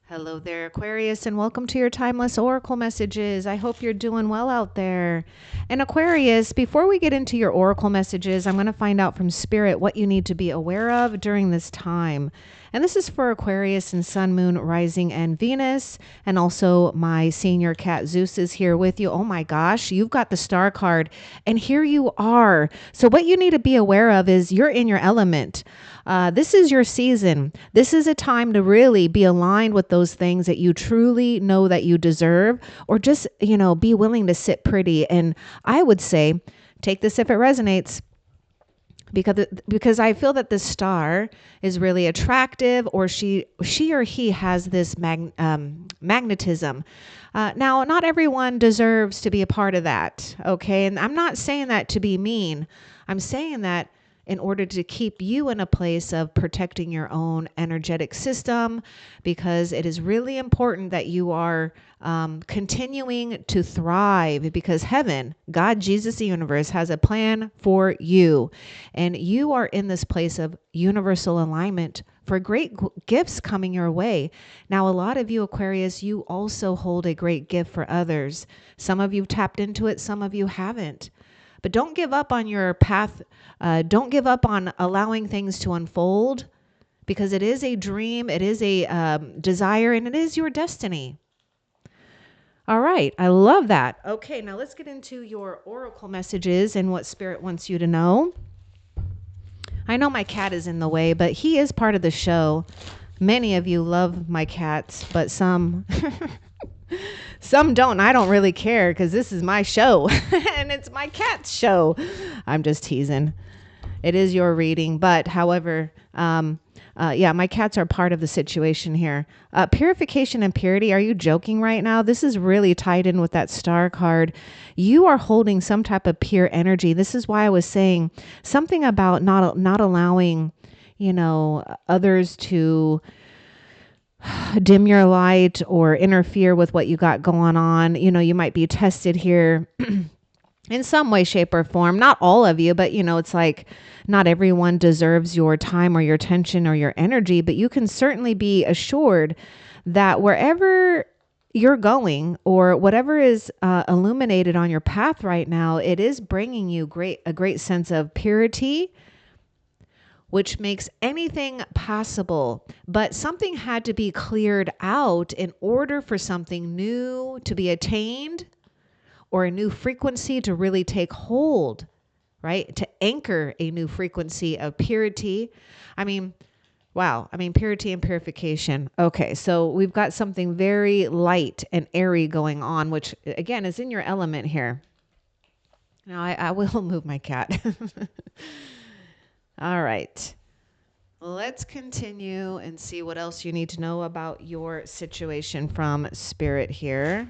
Hello there, Aquarius, and welcome to your timeless oracle messages. I hope you're doing well out there. And Aquarius, before we get into your oracle messages, I'm going to find out from Spirit what you need to be aware of during this time. And this is for Aquarius and Sun, Moon, Rising, and Venus. And also my senior cat Zeus is here with you. Oh my gosh, you've got the star card. And here you are. So what you need to be aware of is you're in your element. This is your season. This is a time to really be aligned with those things that you truly know that you deserve, or just, be willing to sit pretty. And I would say, take this if it resonates, because I feel that this star is really attractive, or she or he has this magnetism. Now, not everyone deserves to be a part of that, okay? And I'm not saying that to be mean. I'm saying that in order to keep you in a place of protecting your own energetic system, because it is really important that you are continuing to thrive, because heaven, God, Jesus, the universe has a plan for you. And you are in this place of universal alignment for great gifts coming your way. Now, a lot of you Aquarius, you also hold a great gift for others. Some of you have tapped into it, some of you haven't. But don't give up on your path. Don't give up on allowing things to unfold, because it is a dream, it is a desire, and it is your destiny. All right. I love that. Okay, now let's get into your oracle messages and what Spirit wants you to know. I know my cat is in the way, but he is part of the show. Many of you love my cats, but some some don't. I don't really care, because this is my show and it's my cat's show. I'm just teasing. It is your reading, but however, my cats are part of the situation here. Purification and purity. Are you joking right now? This is really tied in with that star card. You are holding some type of pure energy. This is why I was saying something about not allowing, others to dim your light or interfere with what you got going on. You might be tested here in some way, shape, or form. Not all of you, but it's like not everyone deserves your time or your attention or your energy, but you can certainly be assured that wherever you're going, or whatever is illuminated on your path right now, it is bringing you a great sense of purity, which makes anything possible. But something had to be cleared out in order for something new to be attained, or a new frequency to really take hold, right? To anchor a new frequency of purity. Purity and purification. Okay, so we've got something very light and airy going on, which again is in your element here. Now I will move my cat. All right. Let's continue and see what else you need to know about your situation from Spirit here.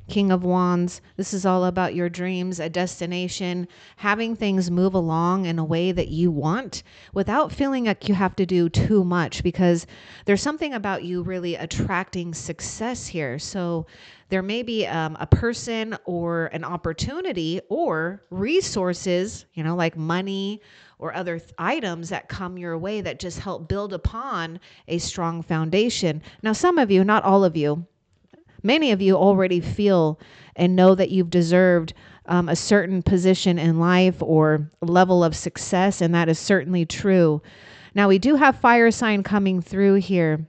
King of Wands, this is all about your dreams, a destination, having things move along in a way that you want without feeling like you have to do too much, because there's something about you really attracting success here. So there may be a person or an opportunity or resources, like money or other items that come your way that just help build upon a strong foundation. Now, some of you, not all of you, many of you already feel and know that you've deserved a certain position in life or level of success, and that is certainly true. Now, we do have fire sign coming through here.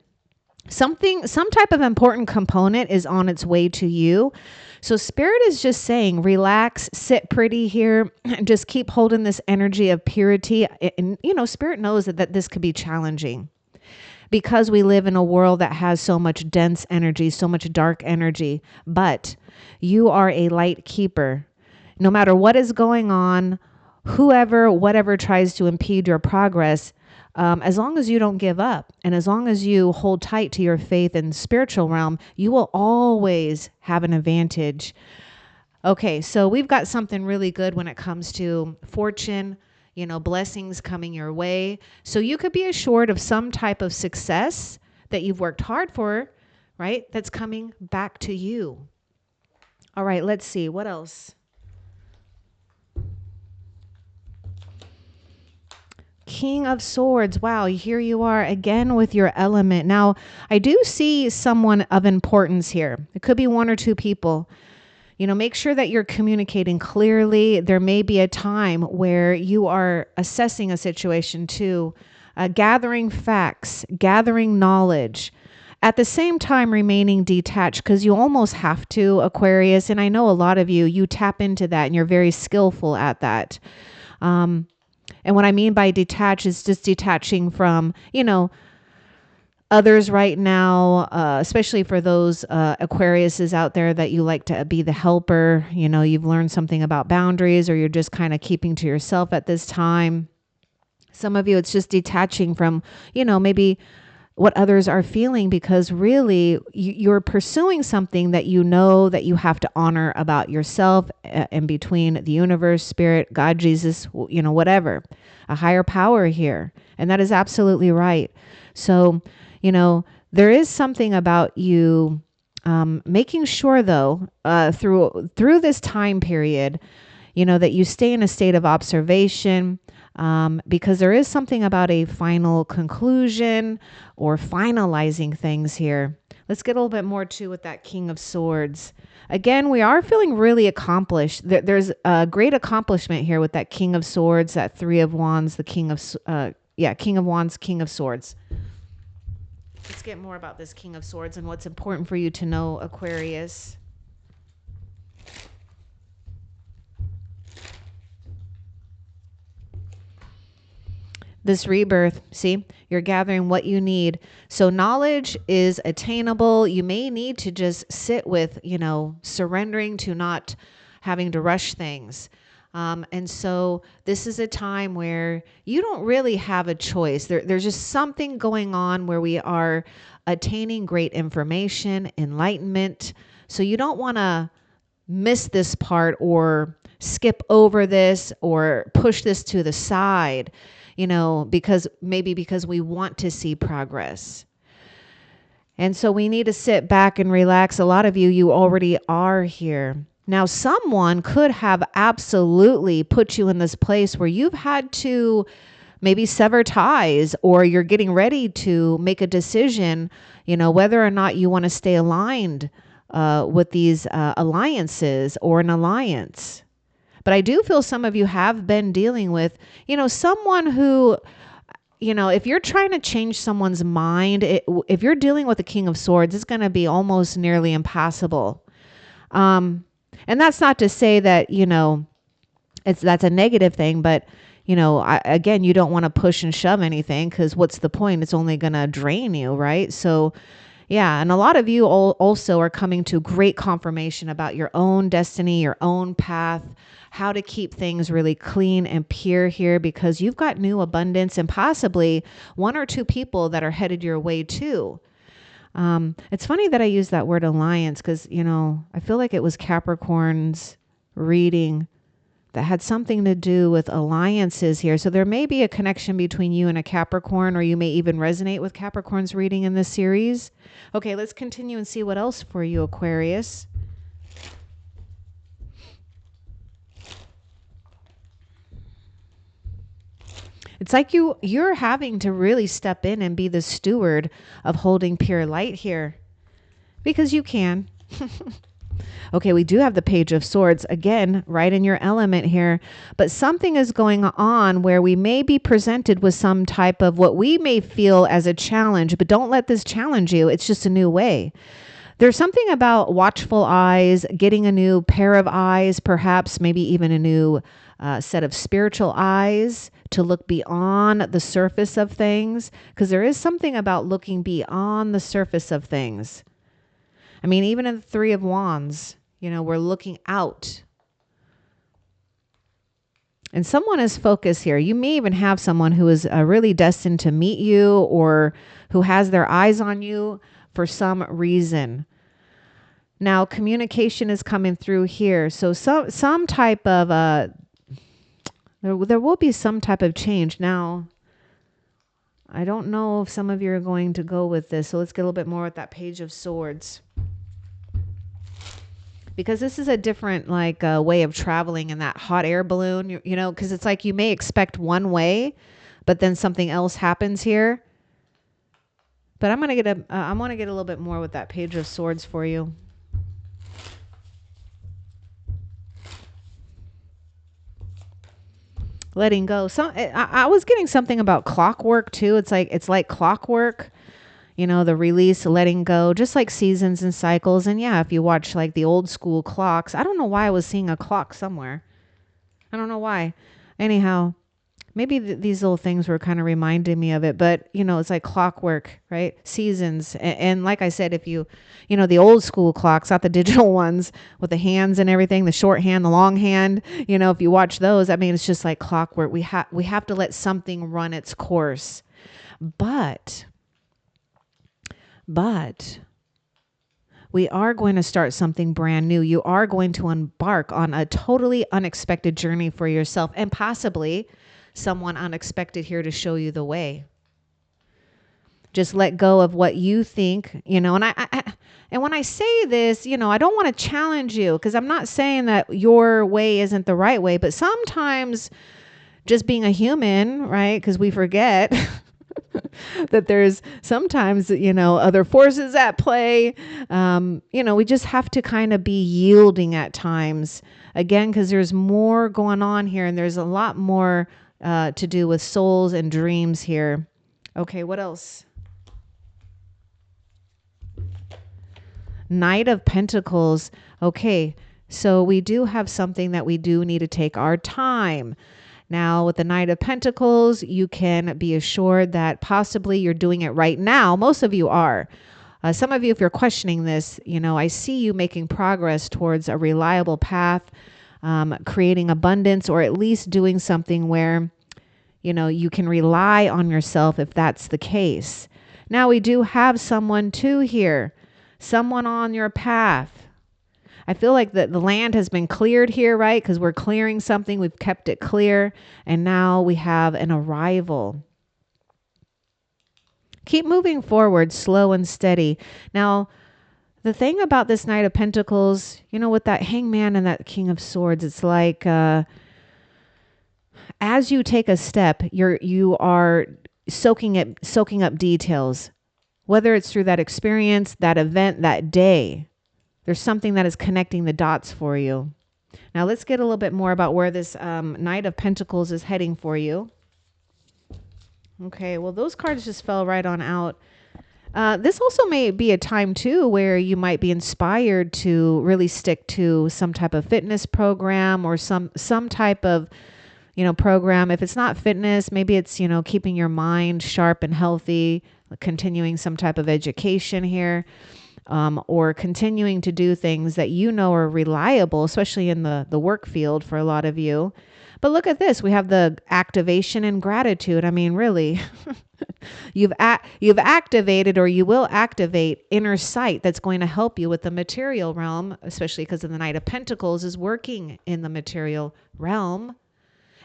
Some type of important component is on its way to you. So Spirit is just saying, relax, sit pretty here, and just keep holding this energy of purity. And, Spirit knows that this could be challenging, because we live in a world that has so much dense energy, so much dark energy. But you are a light keeper. No matter what is going on, whatever tries to impede your progress, as long as you don't give up, and as long as you hold tight to your faith and spiritual realm, you will always have an advantage. Okay, so we've got something really good when it comes to fortune, blessings coming your way. So you could be assured of some type of success that you've worked hard for, right? That's coming back to you. All right, let's see. What else? King of Swords. Wow, here you are again with your element. Now, I do see someone of importance here. It could be one or two people. You know, make sure that you're communicating clearly. There may be a time where you are assessing a situation too, gathering facts, gathering knowledge, at the same time remaining detached, because you almost have to, Aquarius. And I know a lot of you, you tap into that and you're very skillful at that. And what I mean by detach is just detaching from, you know, others right now, especially for those Aquariuses out there that you like to be the helper. You know, you've learned something about boundaries, or you're just kind of keeping to yourself at this time. Some of you, it's just detaching from, you know, maybe what others are feeling, because really you're pursuing something that you know that you have to honor about yourself, and between the universe, spirit, God, Jesus, you know, whatever, a higher power here. And that is absolutely right. So, you know, there is something about you making sure, though, through this time period, you know, that you stay in a state of observation, because there is something about a final conclusion or finalizing things here. Let's get a little bit more too with that King of Swords. Again, we are feeling really accomplished. There's a great accomplishment here with that King of Swords, that Three of Wands, the King of King of Wands, King of Swords. Let's get more about this King of Swords and what's important for you to know, Aquarius. This rebirth, see, you're gathering what you need. So knowledge is attainable. You may need to just sit with, you know, surrendering to not having to rush things. And so this is a time where you don't really have a choice. There's just something going on where we are attaining great information, enlightenment. So you don't want to miss this part or skip over this or push this to the side, you know, because we want to see progress. And so we need to sit back and relax. A lot of you already are here. Now, someone could have absolutely put you in this place where you've had to maybe sever ties, or you're getting ready to make a decision, you know, whether or not you want to stay aligned with these alliances or an alliance. But I do feel some of you have been dealing with, you know, someone who, you know, if you're trying to change someone's mind, if you're dealing with the King of Swords, it's going to be almost nearly impossible. And that's not to say that, you know, that's a negative thing, but, you know, again, you don't want to push and shove anything, because what's the point? It's only going to drain you, right? So, yeah. And a lot of you also are coming to great confirmation about your own destiny, your own path, how to keep things really clean and pure here, because you've got new abundance and possibly one or two people that are headed your way too. It's funny that I use that word alliance, because, you know, I feel like it was Capricorn's reading that had something to do with alliances here. So there may be a connection between you and a Capricorn, or you may even resonate with Capricorn's reading in this series. Okay, let's continue and see what else for you, Aquarius. It's like you're having to really step in and be the steward of holding pure light here, because you can. Okay, we do have the Page of Swords, again, right in your element here. But something is going on where we may be presented with some type of what we may feel as a challenge, but don't let this challenge you. It's just a new way. There's something about watchful eyes, getting a new pair of eyes, perhaps maybe even a new set of spiritual eyes to look beyond the surface of things, because there is something about looking beyond the surface of things. I mean, even in the Three of Wands, you know, we're looking out. And someone is focused here. You may even have someone who is really destined to meet you, or who has their eyes on you for some reason. Now, communication is coming through here. So some type of, there will be some type of change. Now, I don't know if some of you are going to go with this. So let's get a little bit more with that Page of Swords. Because this is a different way of traveling in that hot air balloon, you know, because it's like you may expect one way, but then something else happens here. But I'm going to get I want to get a little bit more with that Page of Swords for you. Letting go. I was getting something about clockwork too. It's like clockwork, you know, the release, letting go, just like seasons and cycles. And yeah, if you watch like the old school clocks, I don't know why I was seeing a clock somewhere. I don't know why. Anyhow, maybe these little things were kind of reminding me of it, but you know, it's like clockwork, right? Seasons. And like I said, if you know, the old school clocks, not the digital ones with the hands and everything, the short hand, the long hand, you know, if you watch those, I mean, it's just like clockwork. We have to let something run its course. But we are going to start something brand new. You are going to embark on a totally unexpected journey for yourself, and possibly someone unexpected here to show you the way. Just let go of what you think, you know, and when I say this, you know, I don't want to challenge you, because I'm not saying that your way isn't the right way, but sometimes just being a human, right? Because we forget that there's sometimes, you know, other forces at play. You know, we just have to kind of be yielding at times, again, because there's more going on here, and there's a lot more to do with souls and dreams here. Okay, what else? Knight of Pentacles. Okay, so we do have something that we do need to take our time. Now, with the Knight of Pentacles, you can be assured that possibly you're doing it right now. Most of you are. Some of you, if you're questioning this, you know, I see you making progress towards a reliable path, creating abundance, or at least doing something where, you know, you can rely on yourself if that's the case. Now, we do have someone too here, someone on your path. I feel like the land has been cleared here, right? Because we're clearing something. We've kept it clear. And now we have an arrival. Keep moving forward, slow and steady. Now, the thing about this Knight of Pentacles, you know, with that Hangman and that King of Swords, it's like as you take a step, you are soaking up details, whether it's through that experience, that event, that day. There's something that is connecting the dots for you. Now let's get a little bit more about where this Knight of Pentacles is heading for you. Okay, well, those cards just fell right on out. This also may be a time too where you might be inspired to really stick to some type of fitness program, or some type of, you know, program. If it's not fitness, maybe it's, you know, keeping your mind sharp and healthy, continuing some type of education here. Or continuing to do things that you know are reliable, especially in the work field for a lot of you. But look at this. We have the activation and gratitude. I mean, really, you've activated, or you will activate, inner sight that's going to help you with the material realm, especially because of the Knight of Pentacles is working in the material realm.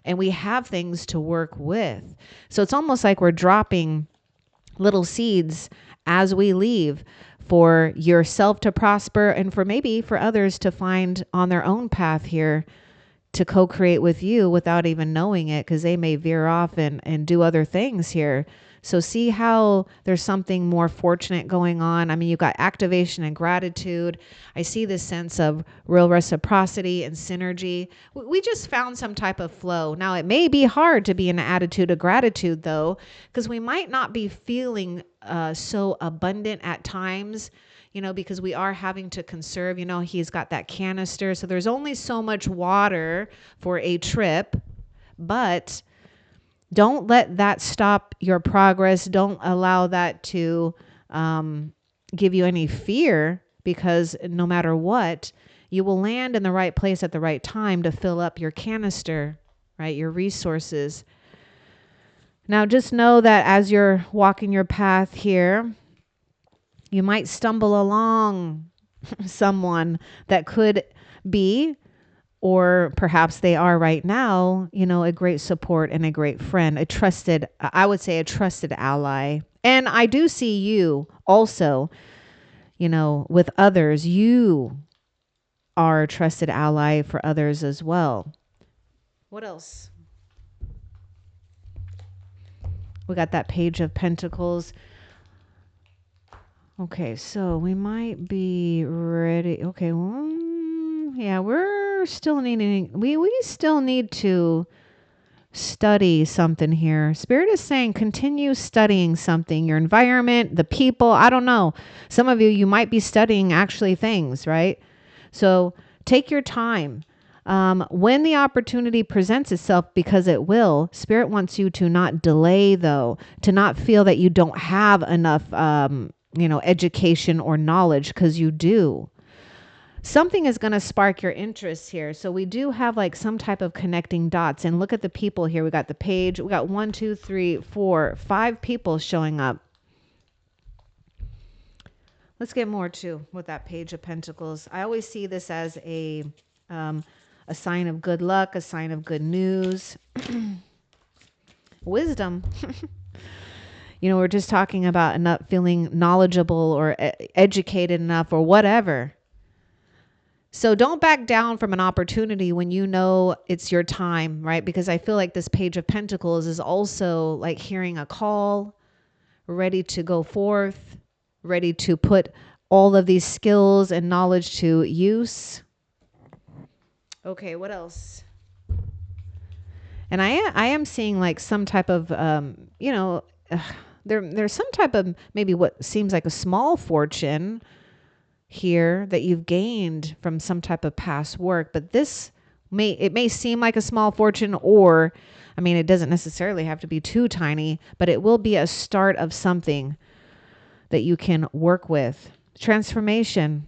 And we have things to work with. So it's almost like we're dropping little seeds as we leave, for yourself to prosper, and for maybe for others to find on their own path here to co-create with you without even knowing it, because they may veer off and do other things here. So see how there's something more fortunate going on. I mean, you've got activation and gratitude. I see this sense of real reciprocity and synergy. We just found some type of flow. Now, it may be hard to be in an attitude of gratitude, though, because we might not be feeling so abundant at times, you know, because we are having to conserve. You know, he's got that canister, so there's only so much water for a trip, but don't let that stop your progress. Don't allow that to give you any fear, because no matter what, you will land in the right place at the right time to fill up your canister, right? Your resources. Now, just know that as you're walking your path here, you might stumble along someone that could be, or perhaps they are right now, you know, a great support and a great friend, a trusted, I would say a trusted ally. And I do see you also, you know, with others. You are a trusted ally for others as well. What else? We got that Page of Pentacles. Okay, so we might be ready. Okay, well, yeah, we're still needing, we still need to study something here. Spirit is saying continue studying something, your environment, the people. I don't know. Some of you might be studying actually things, right? So take your time. When the opportunity presents itself, because it will, Spirit wants you to not delay, though, to not feel that you don't have enough, education or knowledge, because you do. Something is going to spark your interest here. So we do have like some type of connecting dots. And look at the people here. We got the page. We got 1, 2, 3, 4, 5 people showing up. Let's get more too with that Page of Pentacles. I always see this as a sign of good luck, a sign of good news. Wisdom. We're just talking about not feeling knowledgeable or educated enough or whatever. So don't back down from an opportunity when you know it's your time, right? Because I feel like this Page of Pentacles is also like hearing a call, ready to go forth, ready to put all of these skills and knowledge to use. Okay, what else? And I am seeing like some type of, there's some type of maybe what seems like a small fortune here that you've gained from some type of past work, but it may seem like a small fortune, or it doesn't necessarily have to be too tiny, but it will be a start of something that you can work with. Transformation.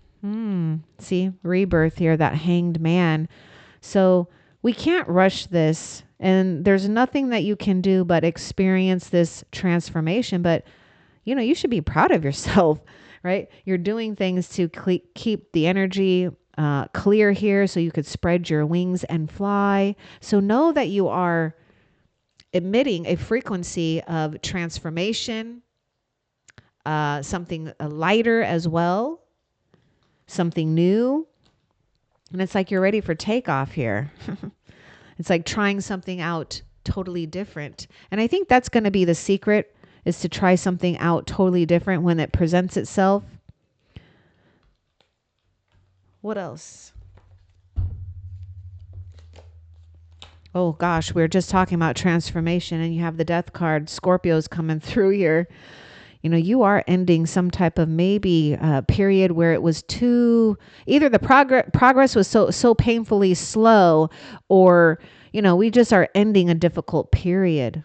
See, rebirth here, that Hanged Man. So we can't rush this, and there's nothing that you can do but experience this transformation. But you should be proud of yourself. Right? You're doing things to keep the energy clear here so you could spread your wings and fly. So know that you are emitting a frequency of transformation, something lighter as well, something new. And it's like you're ready for takeoff here. It's like trying something out totally different. And I think that's going to be the secret, is to try something out totally different when it presents itself. What else? Oh gosh, we were just talking about transformation, and you have the Death card. Scorpio's coming through here. You are ending some type of maybe period where it was either the progress was so painfully slow, or, we just are ending a difficult period.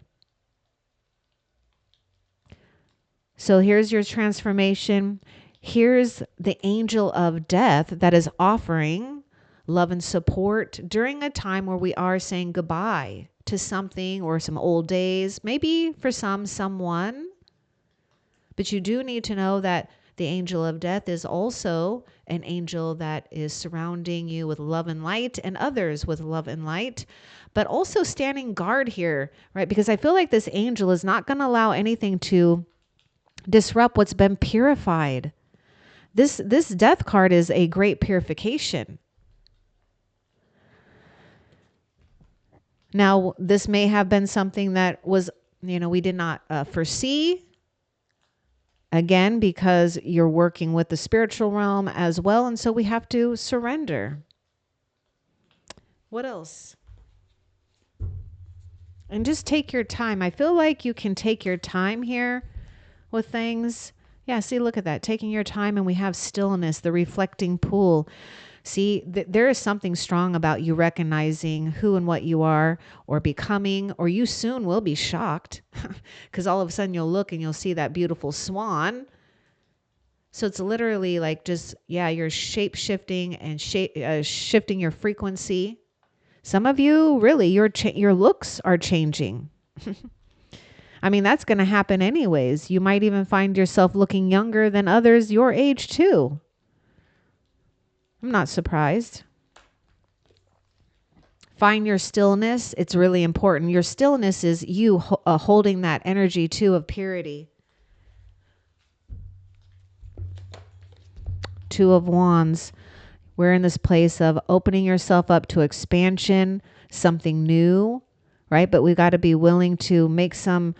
So here's your transformation. Here's the angel of death that is offering love and support during a time where we are saying goodbye to something or some old days, maybe for someone. But you do need to know that the angel of death is also an angel that is surrounding you with love and light, and others with love and light, but also standing guard here, right? Because I feel like this angel is not going to allow anything to disrupt what's been purified. This Death card is a great purification. Now, this may have been something that was, we did not foresee. Again, because you're working with the spiritual realm as well. And so we have to surrender. What else? And just take your time. I feel like you can take your time here with things. Yeah, see, look at that. Taking your time, and we have stillness, the reflecting pool. See, there is something strong about you recognizing who and what you are, or becoming, or you soon will be shocked because all of a sudden you'll look and you'll see that beautiful swan. So it's literally like just, you're shape shifting and shifting your frequency. Some of you, really, your looks are changing. That's going to happen anyways. You might even find yourself looking younger than others your age too. I'm not surprised. Find your stillness. It's really important. Your stillness is you holding that energy too of purity. Two of Wands. We're in this place of opening yourself up to expansion, something new, right? But we got to be willing to make some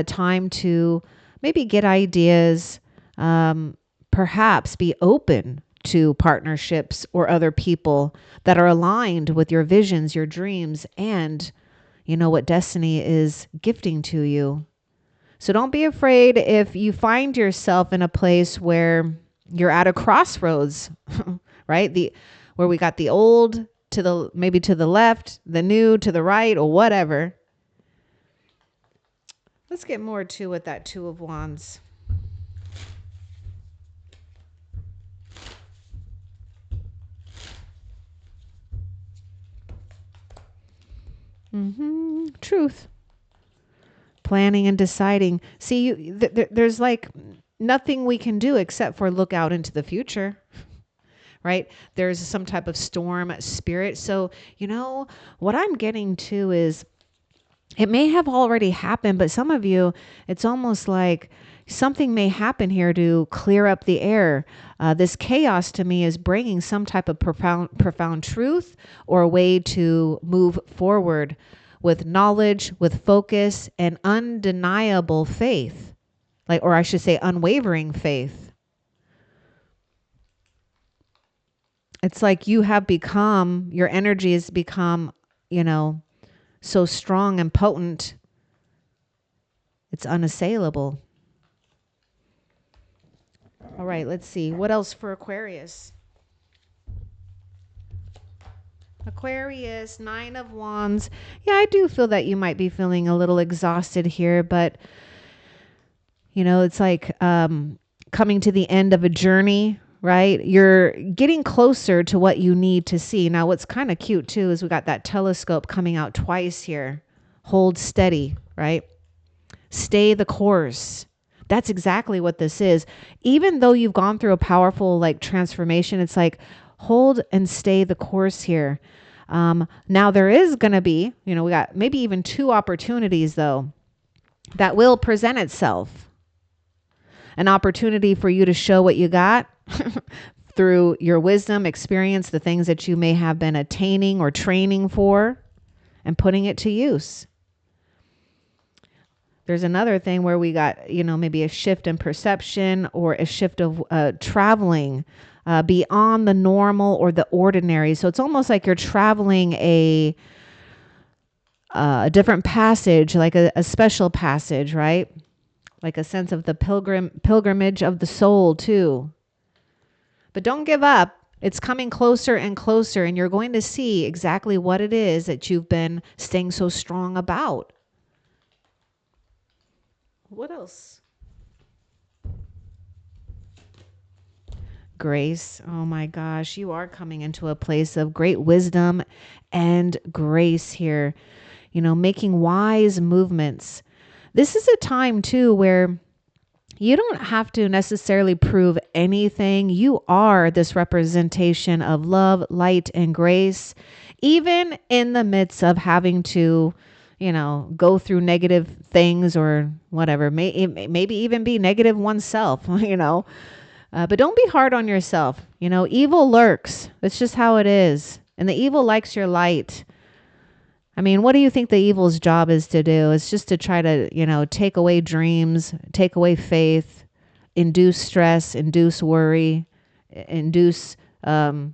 time to maybe get ideas, perhaps be open to partnerships or other people that are aligned with your visions, your dreams, and you know what destiny is gifting to you. So don't be afraid if you find yourself in a place where you're at a crossroads, right? Where we got the old to the maybe to the left, the new to the right, or whatever. Let's get more to with that Two of Wands. Truth. Planning and deciding. See, there's like nothing we can do except for look out into the future, right? There's some type of storm spirit. So, you know, what I'm getting to is it may have already happened, but some of you, it's almost like something may happen here to clear up the air. This chaos to me is bringing some type of profound truth or a way to move forward with knowledge, with focus, and undeniable faith. Or I should say unwavering faith. It's like you have become, your energy has become, you know, so strong and potent. It's unassailable. All right, let's see. What else for Aquarius? Aquarius, Nine of Wands. Yeah, I do feel that you might be feeling a little exhausted here, but you know, it's like coming to the end of a journey, right? You're getting closer to what you need to see. Now, what's kind of cute too is we got that telescope coming out twice here. Hold steady, right? Stay the course. That's exactly what this is. Even though you've gone through a powerful like transformation, it's like hold and stay the course here. Now there is going to be, you know, we got maybe even 2 opportunities though that will present itself. An opportunity for you to show what you got through your wisdom, experience, the things that you may have been attaining or training for and putting it to use. There's another thing where we got, you know, maybe a shift in perception or a shift of traveling beyond the normal or the ordinary. So it's almost like you're traveling a different passage, like a special passage, right? Like a sense of the pilgrimage of the soul too. But don't give up. It's coming closer and closer, and you're going to see exactly what it is that you've been staying so strong about. What else? Grace. Oh my gosh, you are coming into a place of great wisdom and grace here. You know, making wise movements. This is a time too where you don't have to necessarily prove anything. You are this representation of love, light, and grace, even in the midst of having to, you know, go through negative things or whatever. Maybe even be negative oneself, you know. But don't be hard on yourself. You know, evil lurks. That's just how it is. And the evil likes your light. I mean, what do you think the evil's job is to do? It's just to try to, you know, take away dreams, take away faith, induce stress, induce worry, induce, well,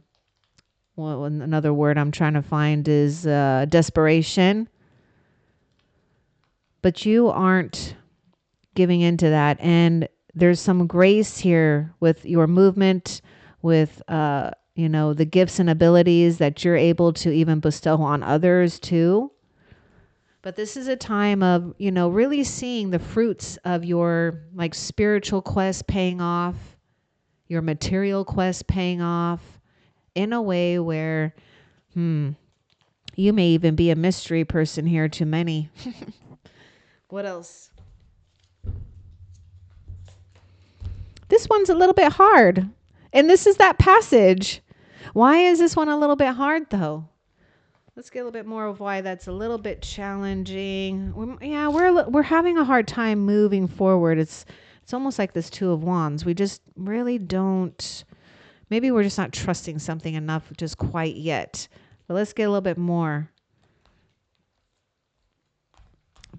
another word I'm trying to find is desperation. But you aren't giving into that. And there's some grace here with your movement, with, you know, the gifts and abilities that you're able to even bestow on others too. But this is a time of, you know, really seeing the fruits of your like spiritual quest paying off, your material quest paying off in a way where, you may even be a mystery person here to many. What else? This one's a little bit hard. And this is that passage. Why is this one a little bit hard though? Let's get a little bit more of why that's a little bit challenging. We're having a hard time moving forward. It's almost like this Two of Wands. We just really don't. Maybe we're just not trusting something enough just quite yet. But let's get a little bit more.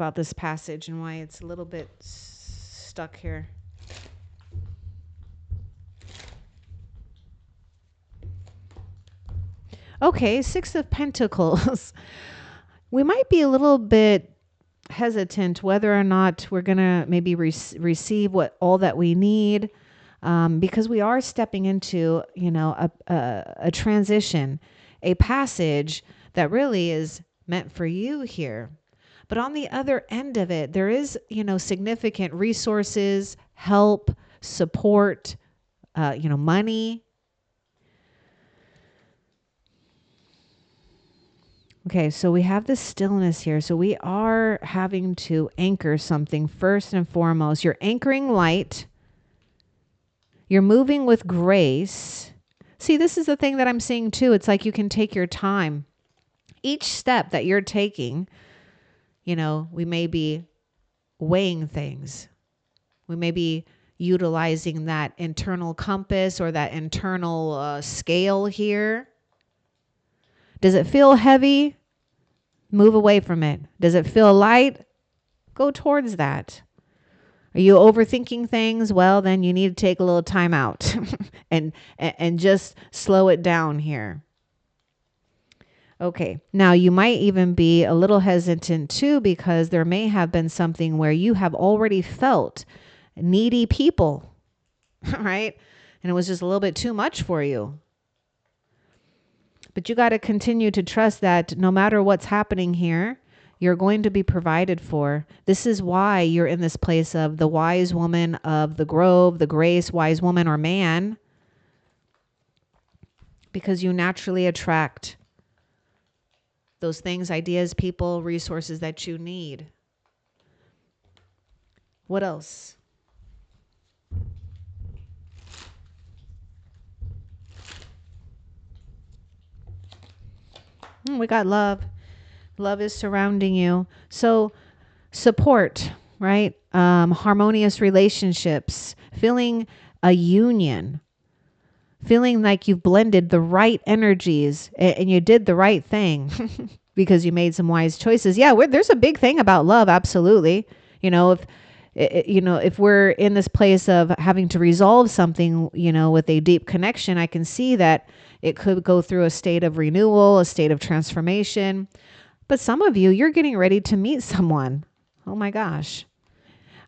about this passage and why it's a little bit stuck here. Okay, Six of Pentacles. We might be a little bit hesitant whether or not we're going to maybe receive all that we need, because we are stepping into, a transition, a passage that really is meant for you here. But on the other end of it, there is, significant resources, help, support, money. Okay, so we have the stillness here. So we are having to anchor something first and foremost. You're anchoring light. You're moving with grace. See, this is the thing that I'm seeing too. It's like you can take your time. Each step that you're taking, we may be weighing things. We may be utilizing that internal compass or that internal scale here. Does it feel heavy? Move away from it. Does it feel light? Go towards that. Are you overthinking things? Well, then you need to take a little time out and just slow it down here. Okay. Now you might even be a little hesitant too, because there may have been something where you have already felt needy people, right? And it was just a little bit too much for you. But you got to continue to trust that no matter what's happening here, you're going to be provided for. This is why you're in this place of the wise woman of the grove, the grace, wise woman or man, because you naturally attract those things, ideas, people, resources that you need. What else? We got love. Love is surrounding you. So support, right? Harmonious relationships, feeling a union, feeling like you've blended the right energies and you did the right thing because you made some wise choices. Yeah, there's a big thing about love. Absolutely. If we're in this place of having to resolve something, with a deep connection, I can see that it could go through a state of renewal, a state of transformation. But some of you, you're getting ready to meet someone. Oh my gosh.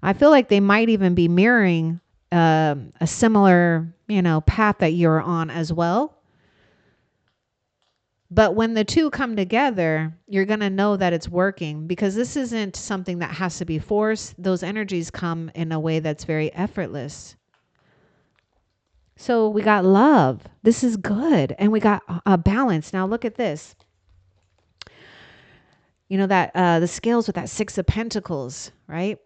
I feel like they might even be mirroring a similar, path that you're on as well. But when the two come together, you're going to know that it's working, because this isn't something that has to be forced. Those energies come in a way that's very effortless. So we got love. This is good. And we got a balance. Now look at this. That the scales with that Six of Pentacles, right?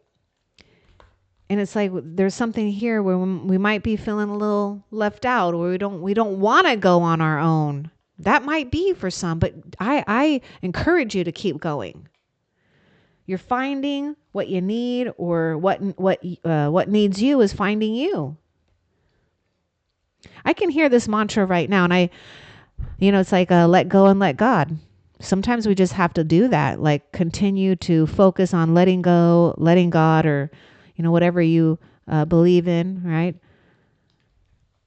And it's like there's something here where we might be feeling a little left out, or we don't want to go on our own. That might be for some, but I encourage you to keep going. You're finding what you need, or what needs you is finding you. I can hear this mantra right now, and it's like let go and let God. Sometimes we just have to do that, like continue to focus on letting go, letting God, or, whatever you believe in, right?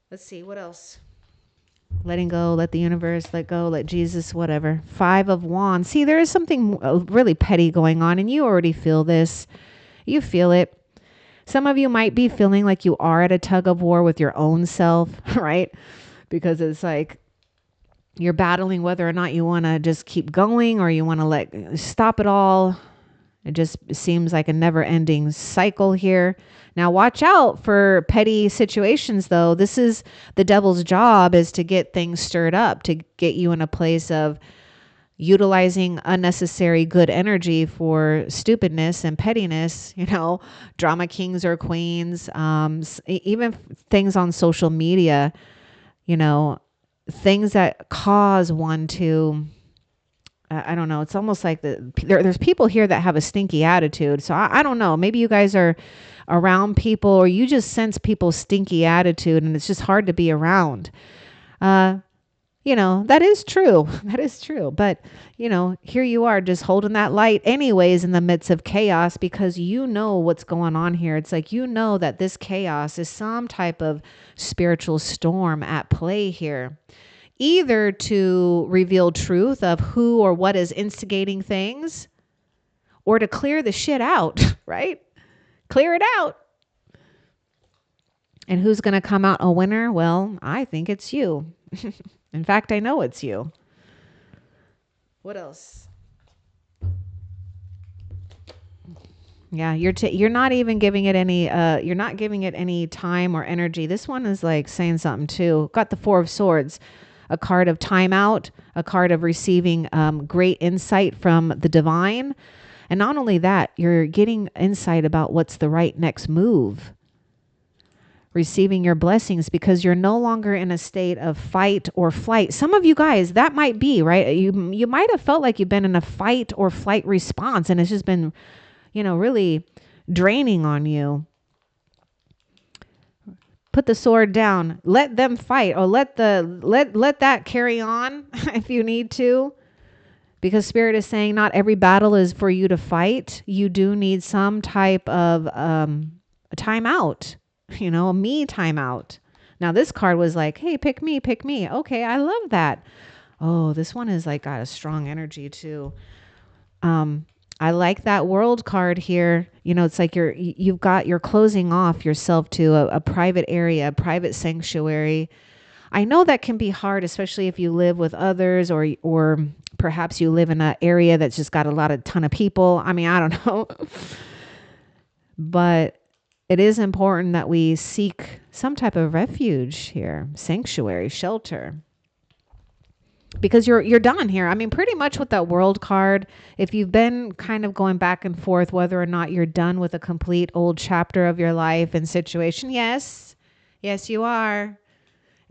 Let's see, what else? Letting go, let the universe, let go, let Jesus, whatever. Five of Wands. See, there is something really petty going on, and you already feel this. You feel it. Some of you might be feeling like you are at a tug of war with your own self, right? Because it's like you're battling whether or not you want to just keep going or you want to stop it all. It just seems like a never-ending cycle here. Now, watch out for petty situations, though. This is the devil's job, is to get things stirred up, to get you in a place of utilizing unnecessary good energy for stupidness and pettiness, drama kings or queens, even things on social media, things that cause one to, I don't know. It's almost like there's people here that have a stinky attitude. So I don't know. Maybe you guys are around people, or you just sense people's stinky attitude, and it's just hard to be around. You know, that is true. That is true. But, you know, here you are just holding that light anyways in the midst of chaos because you know what's going on here. It's like, you know that this chaos is some type of spiritual storm at play here, either to reveal truth of who or what is instigating things or to clear the shit out, right? Clear it out. And who's going to come out a winner? Well, I think it's you. In fact, I know it's you. What else? Yeah, you're not even giving it any you're not giving it any time or energy. This one is like saying something too. Got the 4 of Swords, a card of timeout, a card of receiving great insight from the divine. And not only that, you're getting insight about what's the right next move. Receiving your blessings because you're no longer in a state of fight or flight. Some of you guys, that might be, right? You might have felt like you've been in a fight or flight response and it's just been, you know, really draining on you. Put the sword down. Let them fight, or let that carry on if you need to. Because Spirit is saying not every battle is for you to fight. You do need some type of a timeout. You know, a me timeout. Now this card was like, hey, pick me, pick me. Okay, I love that. Oh, this one is like got a strong energy too. I like that world card here. You know, it's like you're closing off yourself to a private area, a private sanctuary. I know that can be hard, especially if you live with others or perhaps you live in an area that's just got a ton of people. I mean, I don't know. But it is important that we seek some type of refuge here, sanctuary, shelter. Because you're done here. I mean, pretty much with that world card, if you've been kind of going back and forth whether or not you're done with a complete old chapter of your life and situation, yes, you are.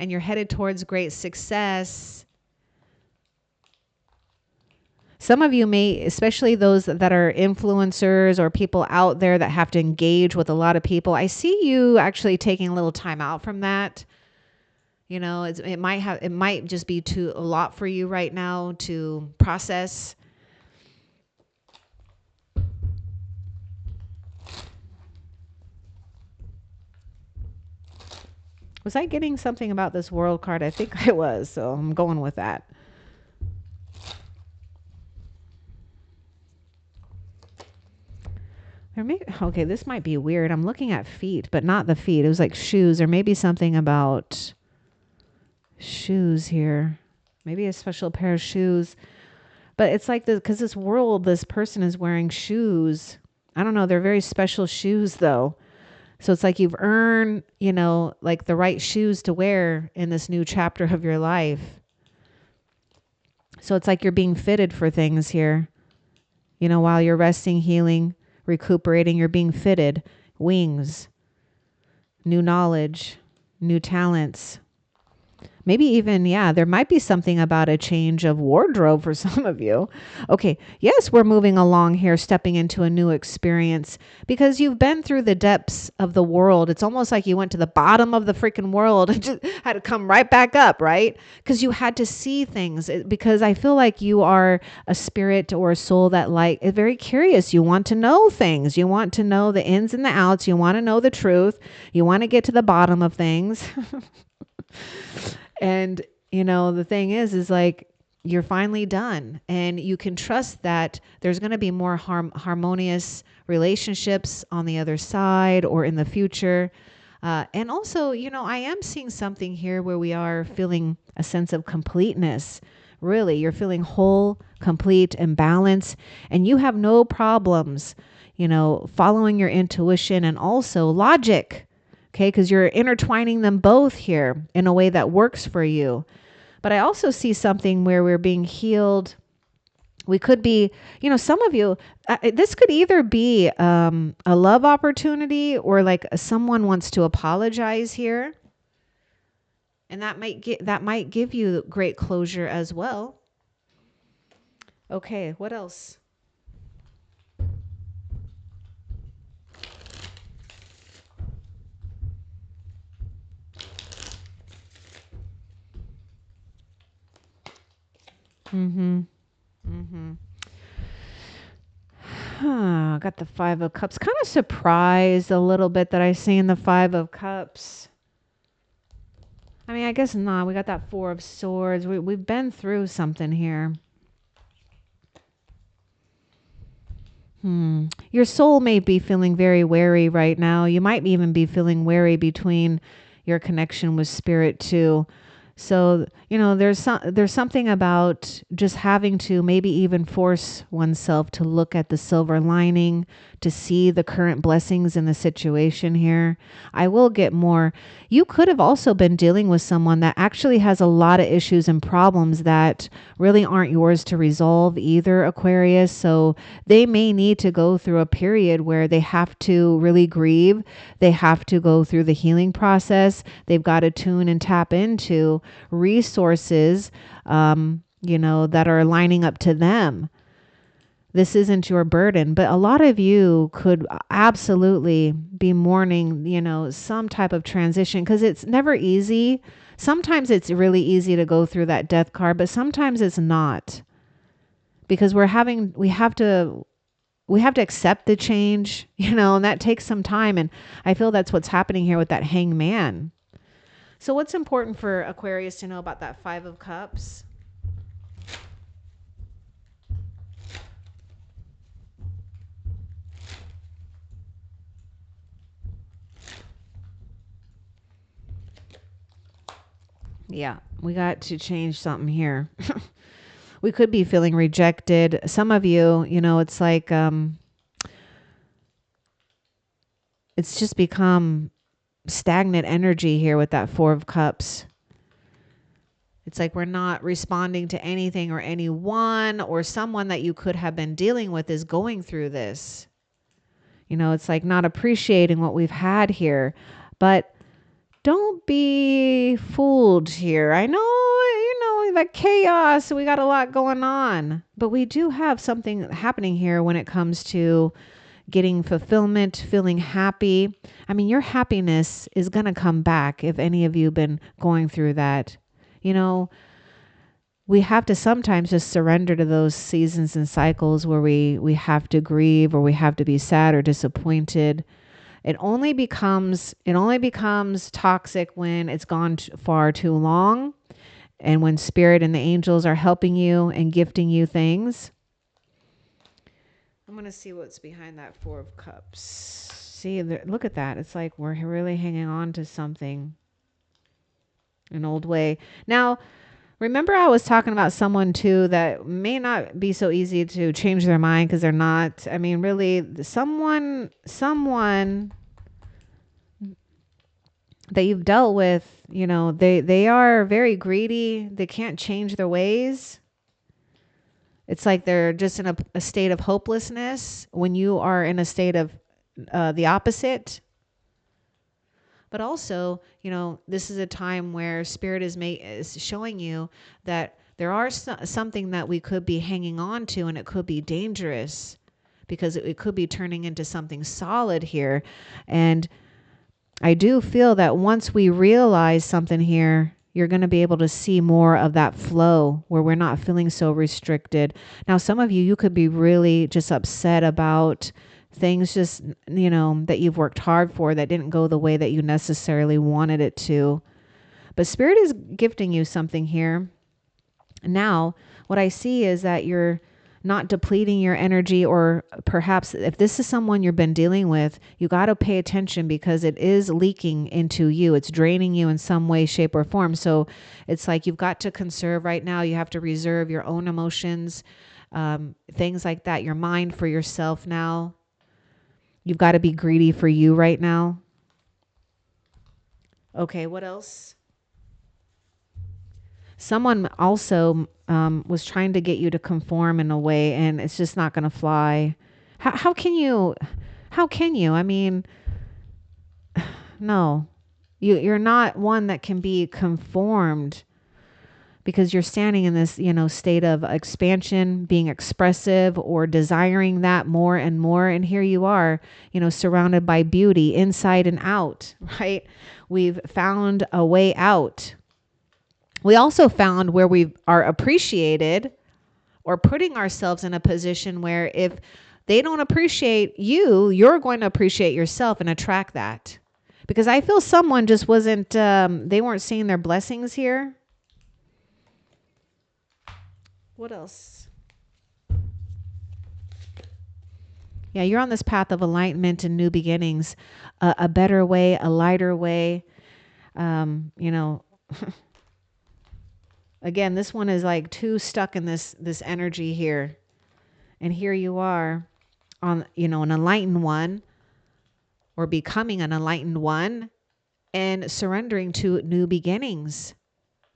And you're headed towards great success. Some of you may, especially those that are influencers or people out there that have to engage with a lot of people, I see you actually taking a little time out from that. You know, it might just be a lot for you right now to process. Was I getting something about this world card? I think I was, so I'm going with that. Okay, this might be weird. I'm looking at feet, but not the feet. It was like shoes, or maybe something about shoes here. Maybe a special pair of shoes. But it's like because this person is wearing shoes. I don't know. They're very special shoes, though. So it's like you've earned, you know, like the right shoes to wear in this new chapter of your life. So it's like you're being fitted for things here. You know, while you're resting, healing, recuperating, you're being fitted. Wings, new knowledge, new talents. Maybe even, there might be something about a change of wardrobe for some of you. Okay, yes, we're moving along here, stepping into a new experience because you've been through the depths of the world. It's almost like you went to the bottom of the freaking world and just had to come right back up, right? Because you had to see things. Because I feel like you are a spirit or a soul that is very curious. You want to know things. You want to know the ins and the outs. You want to know the truth. You want to get to the bottom of things. And, you know, the thing is like, you're finally done and you can trust that there's going to be more harmonious relationships on the other side or in the future. And also, you know, I am seeing something here where we are feeling a sense of completeness. Really, you're feeling whole, complete, and balanced, and you have no problems, you know, following your intuition and also logic. Okay, because you're intertwining them both here in a way that works for you. But I also see something where we're being healed. We could be, you know, some of you, this could either be a love opportunity or like someone wants to apologize here. And that might give you great closure as well. Okay, what else? Mm-hmm. Mm-hmm. Got the Five of Cups. Kind of surprised a little bit that I seen the Five of Cups. I mean, I guess not. We got that Four of Swords. We've been through something here. Your soul may be feeling very wary right now. You might even be feeling wary between your connection with spirit too. So, there's something about just having to maybe even force oneself to look at the silver lining, to see the current blessings in the situation here. I will get more. You could have also been dealing with someone that actually has a lot of issues and problems that really aren't yours to resolve either, Aquarius. So they may need to go through a period where they have to really grieve. They have to go through the healing process. They've got to tune and tap into resources, that are lining up to them. This isn't your burden, but a lot of you could absolutely be mourning, some type of transition, because it's never easy. Sometimes it's really easy to go through that death card, but sometimes it's not, because we have to accept the change, and that takes some time. And I feel that's what's happening here with that Hangman. So what's important for Aquarius to know about that Five of Cups? Yeah, we got to change something here. We could be feeling rejected. Some of you, it's like it's just become stagnant energy here with that Four of Cups. It's like we're not responding to anything or anyone, or someone that you could have been dealing with is going through this. It's like not appreciating what we've had here. But don't be fooled here. I know, the chaos, we got a lot going on, but we do have something happening here when it comes to getting fulfillment, feeling happy. I mean, your happiness is going to come back if any of you have been going through that. We have to sometimes just surrender to those seasons and cycles where we have to grieve, or we have to be sad or disappointed. It only becomes toxic when it's gone far too long, and when spirit and the angels are helping you and gifting you things. I'm going to see what's behind that Four of Cups. See, look at that. It's like we're really hanging on to something, an old way. Now, remember I was talking about someone too that may not be so easy to change their mind, because they're not, I mean, really someone that you've dealt with, they are very greedy. They can't change their ways. It's like they're just in a state of hopelessness when you are in a state of the opposite. But also, this is a time where spirit is showing you that there are something that we could be hanging on to, and it could be dangerous, because it could be turning into something solid here. And I do feel that once we realize something here, you're going to be able to see more of that flow where we're not feeling so restricted. Now, some of you could be really just upset about things just, that you've worked hard for that didn't go the way that you necessarily wanted it to. But spirit is gifting you something here. Now, what I see is that you're not depleting your energy, or perhaps if this is someone you've been dealing with, you got to pay attention, because it is leaking into you. It's draining you in some way, shape, or form. So it's like you've got to conserve right now. You have to reserve your own emotions, things like that, your mind for yourself now. You've got to be greedy for you right now. Okay, what else? Someone also was trying to get you to conform in a way, and it's just not going to fly. How can you? How can you? I mean, no, you're not one that can be conformed, because you're standing in this, state of expansion, being expressive, or desiring that more and more. And here you are, surrounded by beauty inside and out, right? We've found a way out. We also found where we are appreciated or putting ourselves in a position where if they don't appreciate you, you're going to appreciate yourself and attract that. Because I feel someone just wasn't, they weren't seeing their blessings here. What else? Yeah, you're on this path of enlightenment and new beginnings, a better way, a lighter way. You know, again, this one is like too stuck in this energy here. And here you are on, you know, an enlightened one, or becoming an enlightened one and surrendering to new beginnings,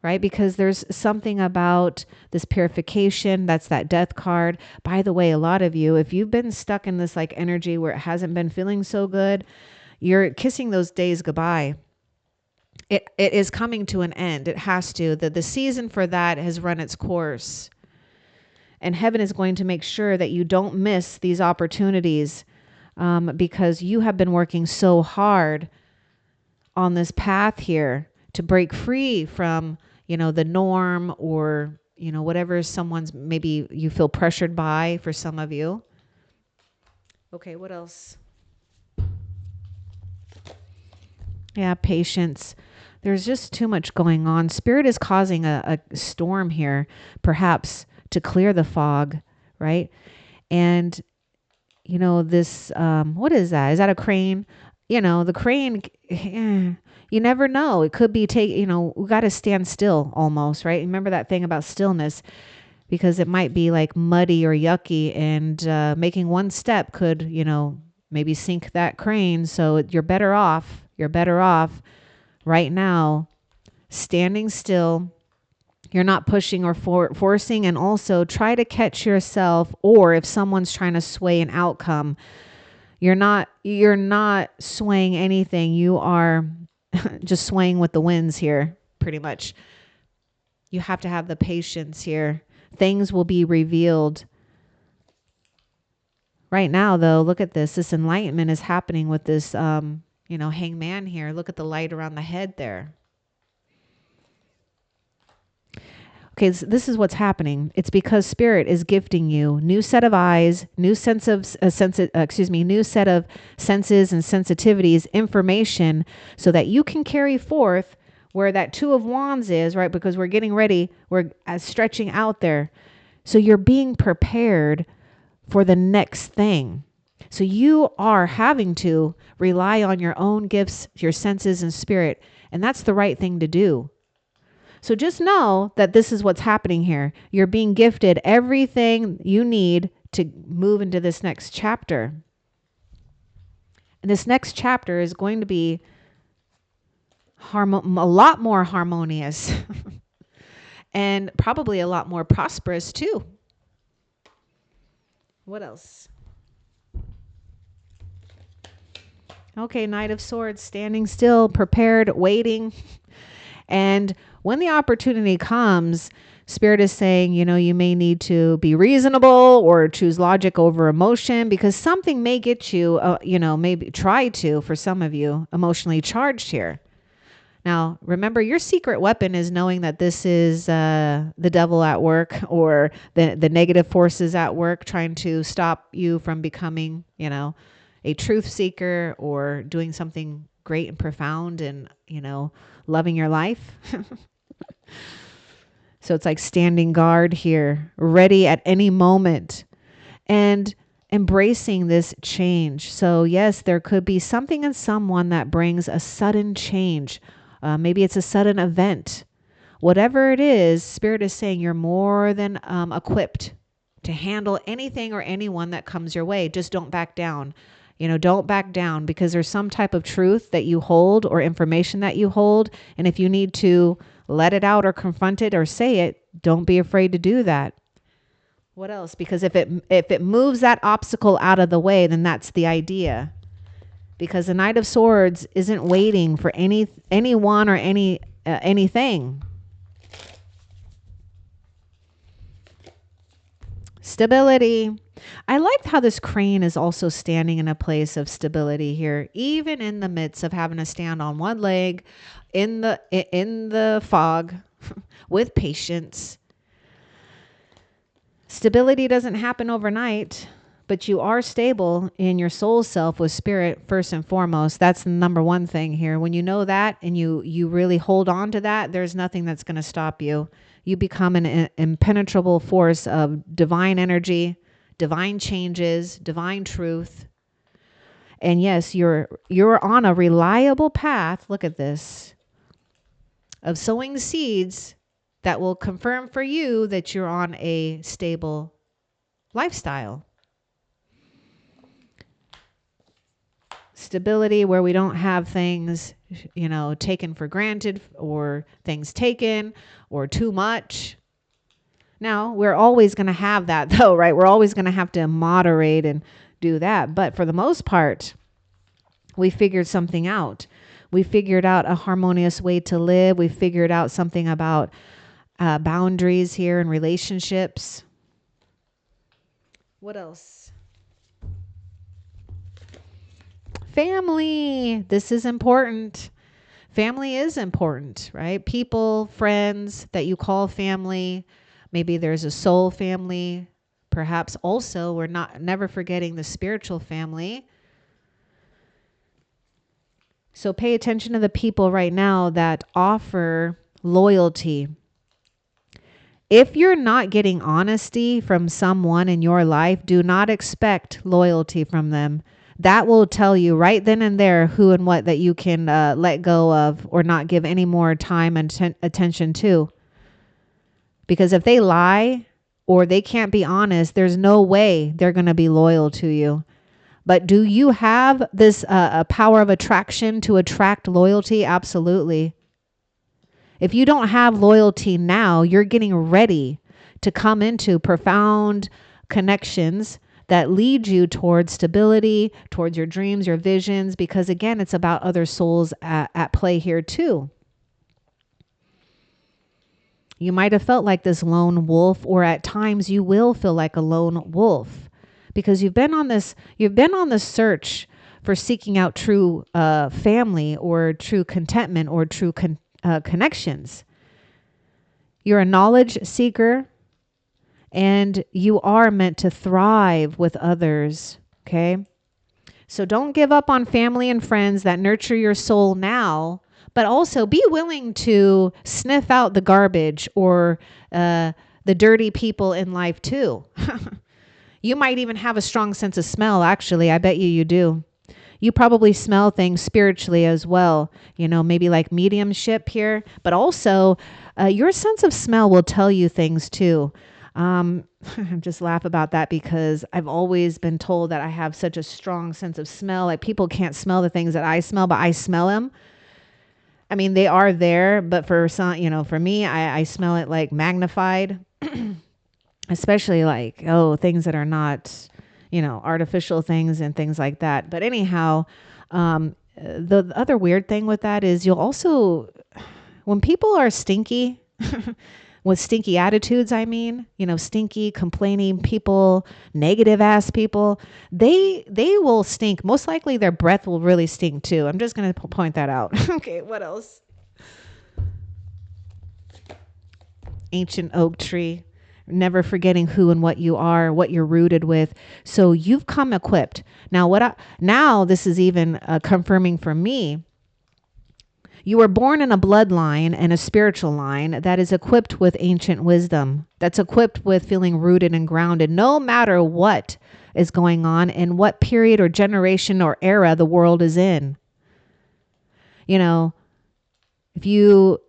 right? Because there's something about this purification. That's that death card. By the way, a lot of you, if you've been stuck in this like energy where it hasn't been feeling so good, you're kissing those days goodbye. It is coming to an end. It has to. The season for that has run its course. And heaven is going to make sure that you don't miss these opportunities, because you have been working so hard on this path here to break free from, you know, the norm, or, you know, whatever someone's, maybe you feel pressured by for some of you. Okay, what else? Yeah, patience. There's just too much going on. Spirit is causing a storm here, perhaps to clear the fog, right? And, you know, this, what is that? Is that a crane? You know, the crane, you never know. It could be you know, we got to stand still almost, right? Remember that thing about stillness, because it might be like muddy or yucky, and making one step could, you know, maybe sink that crane. So you're better off right now standing still. You're not pushing or forcing, and also try to catch yourself, or if someone's trying to sway an outcome, you're not swaying anything. You are just swaying with the winds here, pretty much. You have to have the patience here. Things will be revealed. Right now, though, look at this. This enlightenment is happening with this, you know, hangman here. Look at the light around the head there. Okay, this is what's happening. It's because Spirit is gifting you new set of eyes, new sense of new set of senses and sensitivities, information, so that you can carry forth where that Two of Wands is, right? Because we're getting ready, we're stretching out there. So you're being prepared for the next thing. So you are having to rely on your own gifts, your senses and spirit, and that's the right thing to do. So just know that this is what's happening here. You're being gifted everything you need to move into this next chapter. And this next chapter is going to be a lot more harmonious and probably a lot more prosperous too. What else? Okay, Knight of Swords, standing still, prepared, waiting. And when the opportunity comes, Spirit is saying, you know, you may need to be reasonable or choose logic over emotion, because something may get you, you know, maybe try to, for some of you, emotionally charged here. Now, remember, your secret weapon is knowing that this is the devil at work, or the negative forces at work trying to stop you from becoming, you know, a truth seeker or doing something great and profound and, you know, loving your life. So it's like standing guard here, ready at any moment and embracing this change. So yes, there could be something in someone that brings a sudden change. Maybe it's a sudden event. Whatever it is, Spirit is saying you're more than equipped to handle anything or anyone that comes your way. Just don't back down. You know, don't back down, because there's some type of truth that you hold or information that you hold. And if you need to let it out or confront it or say it, don't be afraid to do that. What else? Because if it moves that obstacle out of the way, then that's the idea. Because the Knight of Swords isn't waiting for anyone or anything. Stability. I like how this crane is also standing in a place of stability here, even in the midst of having to stand on one leg in the fog, with patience. Stability doesn't happen overnight, but you are stable in your soul self with spirit first and foremost. That's the number one thing here. When you know that and you really hold on to that, there's nothing that's going to stop you. You become an impenetrable force of divine energy, divine changes, divine truth. And yes, you're on a reliable path. Look at this. Of sowing seeds that will confirm for you that you're on a stable lifestyle. Stability where we don't have things, taken for granted or things taken or too much. Now, we're always going to have that though, right? We're always going to have to moderate and do that. But for the most part, we figured something out. We figured out a harmonious way to live. We figured out something about boundaries here in relationships. What else? Family. This is important. Family is important, right? People, friends that you call family. Maybe there's a soul family. Perhaps also we're never forgetting the spiritual family. So pay attention to the people right now that offer loyalty. If you're not getting honesty from someone in your life, do not expect loyalty from them. That will tell you right then and there who and what that you can let go of or not give any more time and attention to. Because if they lie or they can't be honest, there's no way they're going to be loyal to you. But do you have this power of attraction to attract loyalty? Absolutely. If you don't have loyalty now, you're getting ready to come into profound connections that lead you towards stability, towards your dreams, your visions, because again, it's about other souls at play here too. You might have felt like this lone wolf, or at times you will feel like a lone wolf because you've been on this search for seeking out true family or true contentment or true connections. You're a knowledge seeker and you are meant to thrive with others. Okay. So don't give up on family and friends that nurture your soul now, but also be willing to sniff out the garbage or the dirty people in life too. You might even have a strong sense of smell. Actually, I bet you do. You probably smell things spiritually as well, maybe like mediumship here, but also your sense of smell will tell you things too. Just laugh about that because I've always been told that I have such a strong sense of smell. Like people can't smell the things that I smell, but I smell them. I mean, they are there, but for some, for me, I smell it like magnified, especially like, things that are not, artificial things and things like that. But anyhow, the other weird thing with that is you'll also, when people are stinky, with stinky attitudes, stinky, complaining people, negative ass people, they will stink. Most likely their breath will really stink too. I'm just going to point that out. Okay, what else? Ancient oak tree. Never forgetting who and what you are, what you're rooted with. So you've come equipped. Now this is even confirming for me. You were born in a bloodline and a spiritual line that is equipped with ancient wisdom, that's equipped with feeling rooted and grounded, no matter what is going on and what period or generation or era the world is in. If you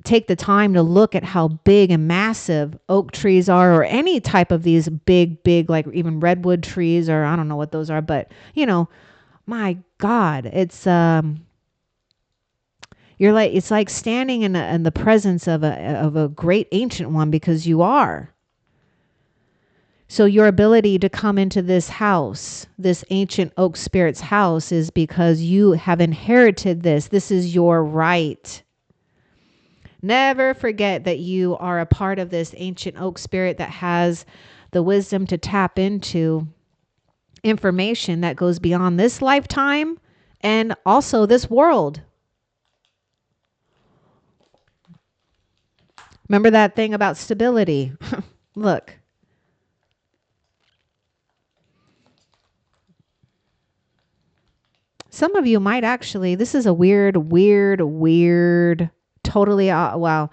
take the time to look at how big and massive oak trees are, or any type of these big, like even redwood trees, or I don't know what those are, but my God, it's, it's like standing in the presence of a great ancient one, because you are. So your ability to come into this house, this ancient oak spirit's house, is because you have inherited this. This is your right. Never forget that you are a part of this ancient oak spirit that has the wisdom to tap into information that goes beyond this lifetime and also this world. Remember that thing about stability? Look. Some of you might actually, this is a weird, totally, wow.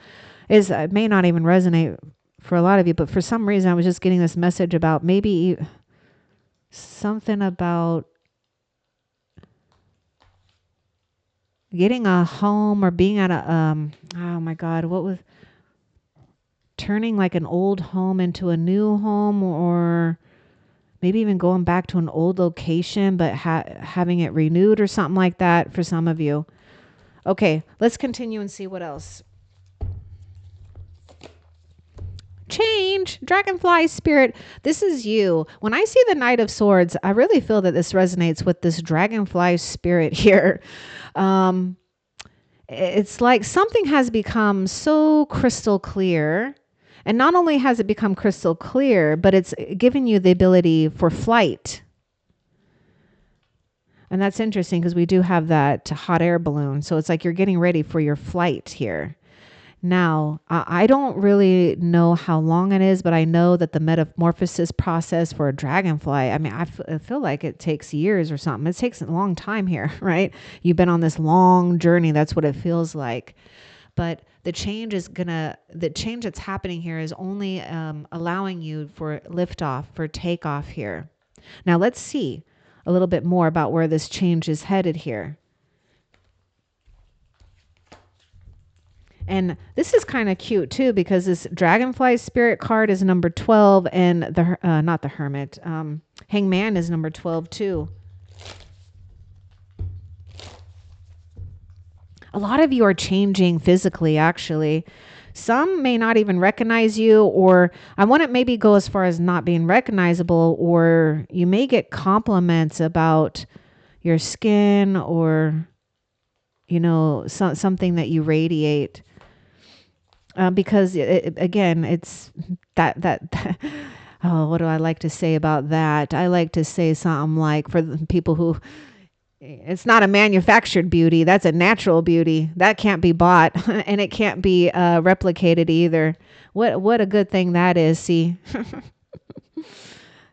It may not even resonate for a lot of you, but for some reason I was just getting this message about maybe something about getting a home or being at a, oh my God, what was, turning like an old home into a new home, or maybe even going back to an old location, but having it renewed or something like that for some of you. Okay, let's continue and see what else. Change, dragonfly spirit. This is you. When I see the Knight of Swords, I really feel that this resonates with this dragonfly spirit here. It's like something has become so crystal clear. And not only has it become crystal clear, but it's given you the ability for flight. And that's interesting because we do have that hot air balloon. So it's like you're getting ready for your flight here. Now, I don't really know how long it is, but I know that the metamorphosis process for a dragonfly, I mean, I feel like it takes years or something. It takes a long time here, right? You've been on this long journey. That's what it feels like. But the change that's happening here is only allowing you for liftoff, for takeoff here. Now, let's see a little bit more about where this change is headed here. And this is kind of cute too, because this dragonfly spirit card is number 12, and the not the hermit, hangman is number 12 too. A lot of you are changing physically, actually. Some may not even recognize you, or I wouldn't maybe go as far as not being recognizable, or you may get compliments about your skin, or, you know, something that you radiate. Because again, it's that oh, what do I like to say about that? I like to say something like, for the people who, it's not a manufactured beauty, that's a natural beauty that can't be bought and it can't be replicated either. What a good thing that is. See.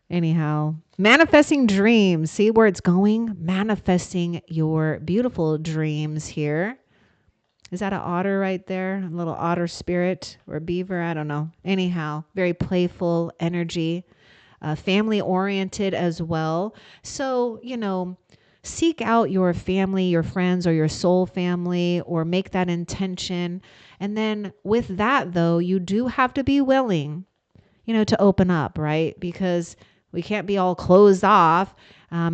Anyhow, manifesting dreams. See where it's going? Manifesting your beautiful dreams here. Is that an otter right there? A little otter spirit or beaver? I don't know. Anyhow, very playful energy, family oriented as well. So, you know, seek out your family, your friends, or your soul family, or make that intention. And then with that, though, you do have to be willing, you know, to open up, right? Because we can't be all closed off.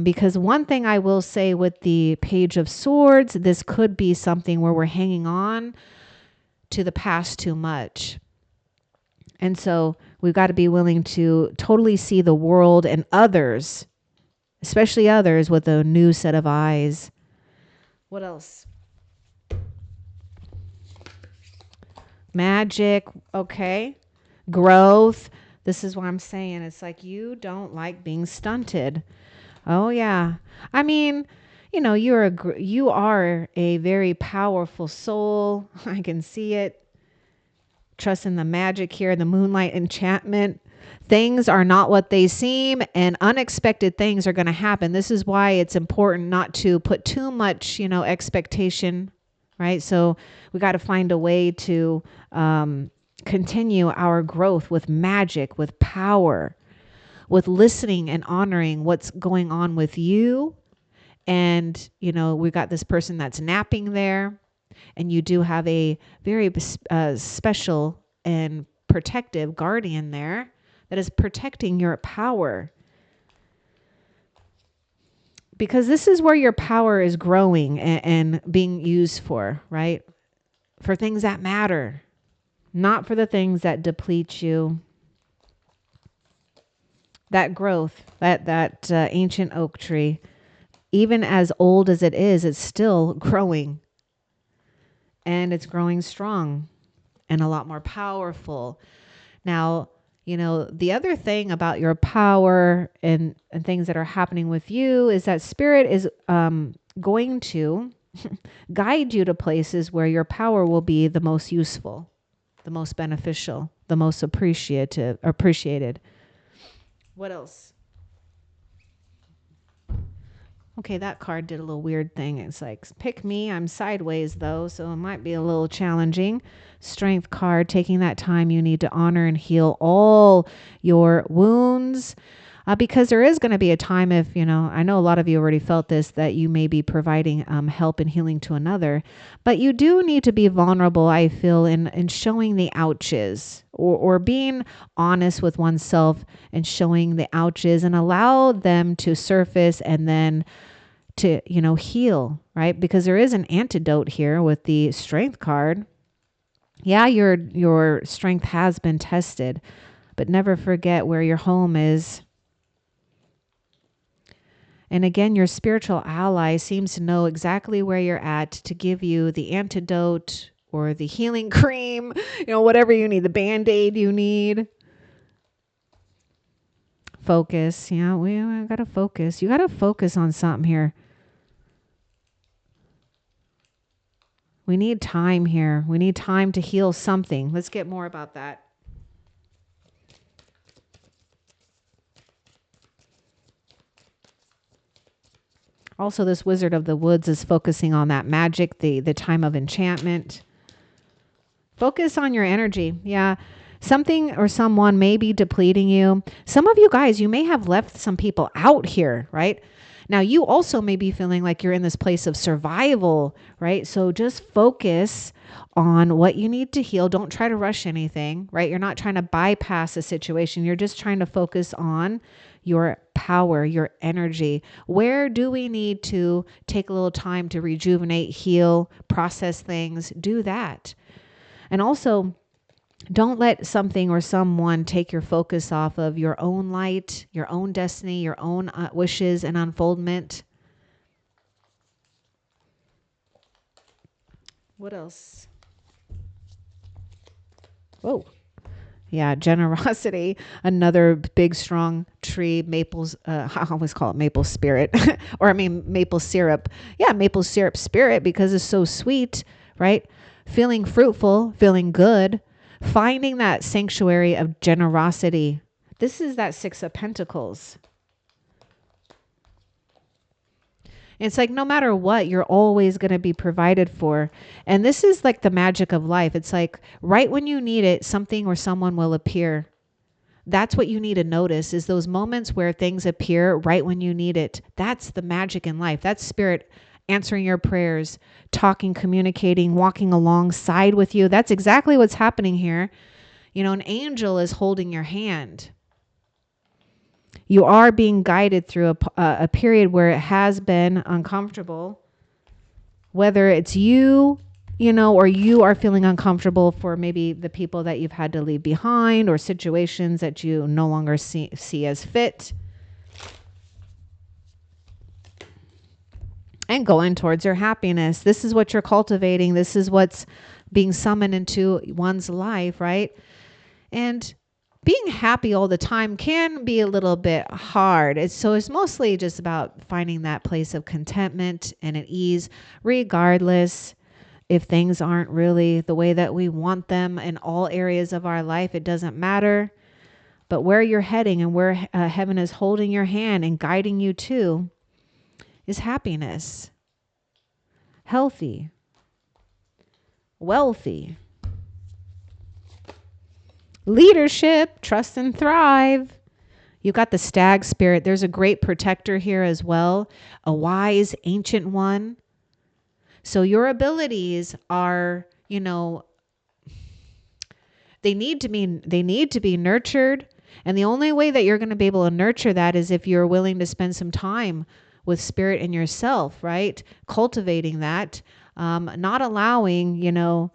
Because one thing I will say with the Page of Swords, this could be something where we're hanging on to the past too much. And so we've got to be willing to totally see the world and others, especially others, with a new set of eyes. What else? Magic. Okay. Growth. This is what I'm saying. It's like you don't like being stunted. Oh, yeah. I mean, you know, you are a very powerful soul. I can see it. Trust in the magic here, the moonlight enchantment. Things are not what they seem, and unexpected things are going to happen. This is why it's important not to put too much, you know, expectation, right? So we got to find a way to continue our growth with magic, with power, with listening and honoring what's going on with you. And, you know, we got this person that's napping there, and you do have a very special and protective guardian there that is protecting your power. Because this is where your power is growing and being used for, right? For things that matter, not for the things that deplete you. That growth, that ancient oak tree, even as old as it is, it's still growing. And it's growing strong and a lot more powerful. Now, you know, the other thing about your power and things that are happening with you is that Spirit is going to guide you to places where your power will be the most useful. the most beneficial, the most appreciated. What else? Okay, that card did a little weird thing. It's like, pick me. I'm sideways though, so it might be a little challenging. Strength card, taking that time you need to honor and heal all your wounds. Because there is going to be a time if, I know a lot of you already felt this, that you may be providing help and healing to another. But you do need to be vulnerable, I feel, in showing the ouches or being honest with oneself and showing the ouches and allow them to surface and then to, heal, right? Because there is an antidote here with the strength card. Yeah, your strength has been tested, but never forget where your home is. And again, your spiritual ally seems to know exactly where you're at to give you the antidote or the healing cream, whatever you need, the Band-Aid you need. Focus. Yeah, we got to focus. You got to focus on something here. We need time here. We need time to heal something. Let's get more about that. Also, this Wizard of the Woods is focusing on that magic, the time of enchantment. Focus on your energy. Yeah. Something or someone may be depleting you. Some of you guys, you may have left some people out here, right? Now, you also may be feeling like you're in this place of survival, right? So just focus on what you need to heal. Don't try to rush anything, right? You're not trying to bypass a situation. You're just trying to focus on your power, your energy. Where do we need to take a little time to rejuvenate, heal, process things? Do that. And also, don't let something or someone take your focus off of your own light, your own destiny, your own wishes and unfoldment. What else? Whoa. Yeah, generosity, another big, strong tree, maples, I always call it maple spirit, maple syrup. Yeah, maple syrup spirit because it's so sweet, right? Feeling fruitful, feeling good, finding that sanctuary of generosity. This is that Six of Pentacles. It's like no matter what, you're always going to be provided for. And this is like the magic of life. It's like right when you need it, something or someone will appear. That's what you need to notice is those moments where things appear right when you need it. That's the magic in life. That's spirit answering your prayers, talking, communicating, walking alongside with you. That's exactly what's happening here. An angel is holding your hand. You are being guided through a period where it has been uncomfortable, whether it's you, or you are feeling uncomfortable for maybe the people that you've had to leave behind or situations that you no longer see as fit. And going towards your happiness. This is what you're cultivating. This is what's being summoned into one's life, right? And being happy all the time can be a little bit hard. It's mostly just about finding that place of contentment and at ease, regardless if things aren't really the way that we want them in all areas of our life. It doesn't matter. But where you're heading and where heaven is holding your hand and guiding you to is happiness, healthy, wealthy. Leadership, trust and thrive. You got the stag spirit. There's a great protector here as well. A wise, ancient one. So your abilities are, they need to be nurtured. And the only way that you're going to be able to nurture that is if you're willing to spend some time with spirit and yourself, right? Cultivating that, not allowing,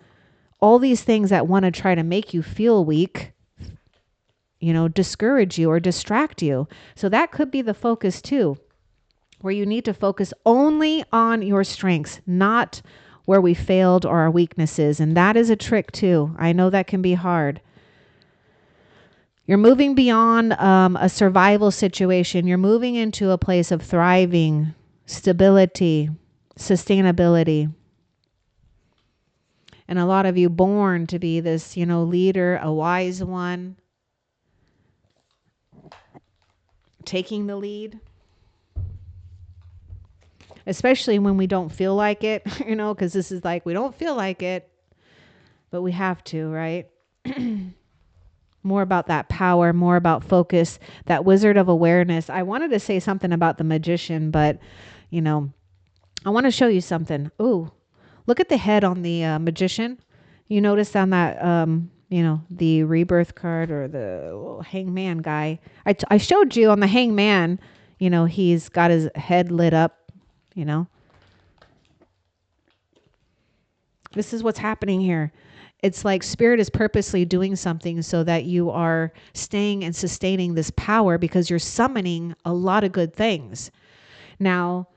all these things that want to try to make you feel weak, discourage you or distract you. So that could be the focus too, where you need to focus only on your strengths, not where we failed or our weaknesses. And that is a trick too. I know that can be hard. You're moving beyond a survival situation. You're moving into a place of thriving, stability, sustainability. And a lot of you born to be this, leader, a wise one, taking the lead. Especially when we don't feel like it, because this is like, we don't feel like it, but we have to, right? More about that power, more about focus, that wizard of awareness. I wanted to say something about the magician, but, I want to show you something. Ooh, look at the head on the magician. You notice on that, the rebirth card or the hangman guy. I showed you on the hangman, he's got his head lit up, This is what's happening here. It's like spirit is purposely doing something so that you are staying and sustaining this power because you're summoning a lot of good things. Now,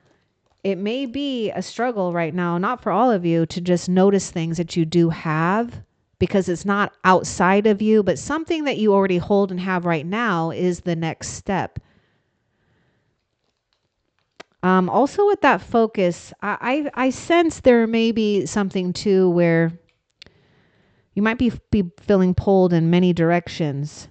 it may be a struggle right now, not for all of you, to just notice things that you do have because it's not outside of you, but something that you already hold and have right now is the next step. Also with that focus, I sense there may be something too where you might be feeling pulled in many directions,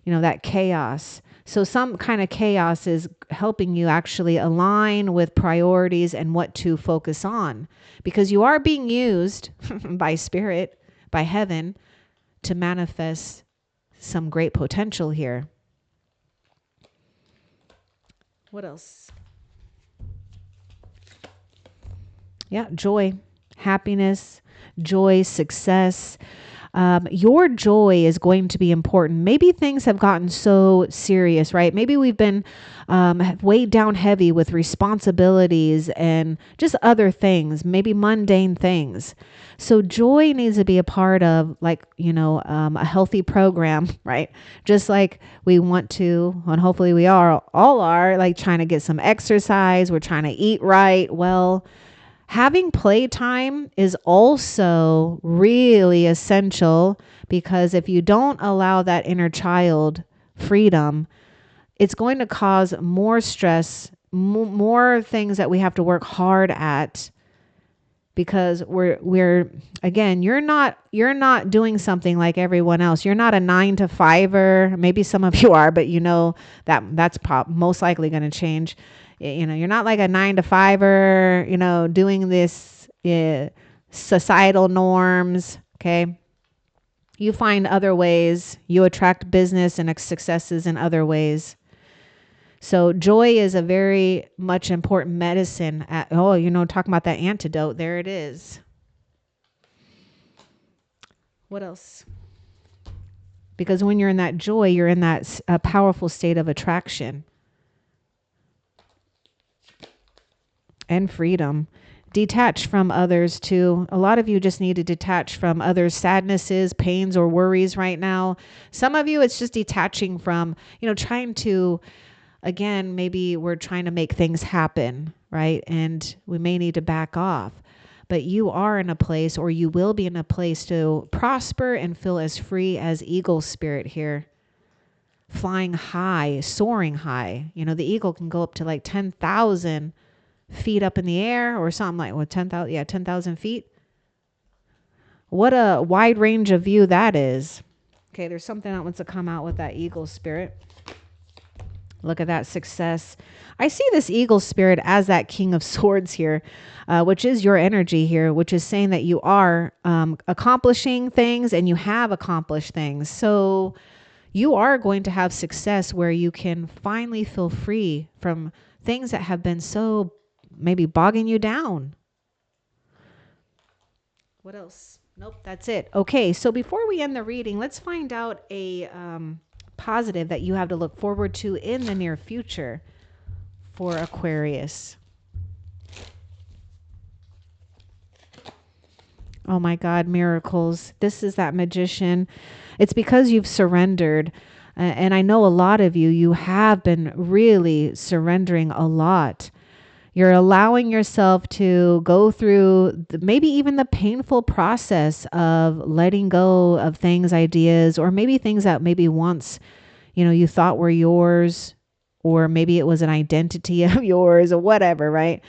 that chaos. So some kind of chaos is helping you actually align with priorities and what to focus on, because you are being used by spirit, by heaven, to manifest some great potential here. What else? Yeah, joy, happiness, joy, success. Your joy is going to be important. Maybe things have gotten so serious, right? Maybe we've been weighed down heavy with responsibilities and just other things, maybe mundane things. So joy needs to be a part of a healthy program, right? Just like we want to, and hopefully we all are like trying to get some exercise. We're trying to eat right. Well, having playtime is also really essential, because if you don't allow that inner child freedom, it's going to cause more stress, more things that we have to work hard at, because we're again, you're not doing something like everyone else. You're not a 9-to-5er. Maybe some of you are, but that's most likely going to change. You're not like a 9-to-5er, doing this societal norms. Okay. You find other ways. You attract business and successes in other ways. So joy is a very much important medicine. Talking about that antidote. There it is. What else? Because when you're in that joy, you're in that powerful state of attraction and freedom. Detach from others too. A lot of you just need to detach from others' sadnesses, pains, or worries right now. Some of you, it's just detaching from, trying to, again, maybe we're trying to make things happen, right? And we may need to back off. But you are in a place, or you will be in a place, to prosper and feel as free as eagle spirit here. Flying high, soaring high. The eagle can go up to like 10,000 feet up in the air, or something like 10,000. Yeah, 10,000 feet. What a wide range of view that is. Okay, there's something that wants to come out with that eagle spirit. Look at that success. I see this eagle spirit as that king of swords here, which is your energy here, which is saying that you are accomplishing things and you have accomplished things. So you are going to have success where you can finally feel free from things that have been so maybe bogging you down. What else? Nope, that's it. Okay, so before we end the reading, let's find out a positive that you have to look forward to in the near future for Aquarius. Oh my God, miracles. This is that magician. It's because you've surrendered. And I know a lot of you have been really surrendering a lot. You're allowing yourself to go through maybe even the painful process of letting go of things, ideas, or maybe things that maybe once, you thought were yours, or maybe it was an identity of yours or whatever, right?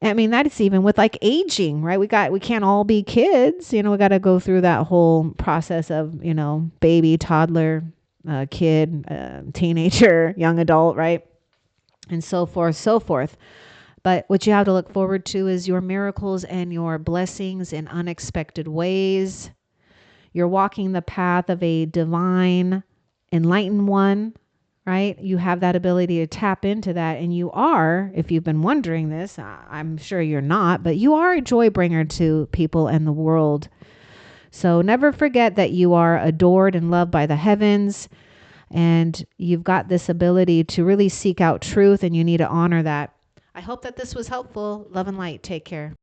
I mean, that's even with like aging, right? We can't all be kids. You know, we got to go through that whole process of, you know, baby, toddler, kid, teenager, young adult, right? And so forth, so forth. But what you have to look forward to is your miracles and your blessings in unexpected ways. You're walking the path of a divine, enlightened one, right? You have that ability to tap into that. And you are, if you've been wondering this, I'm sure you're not, but you are a joy bringer to people and the world. So never forget that you are adored and loved by the heavens. And you've got this ability to really seek out truth, and you need to honor that. I hope that this was helpful. Love and light. Take care.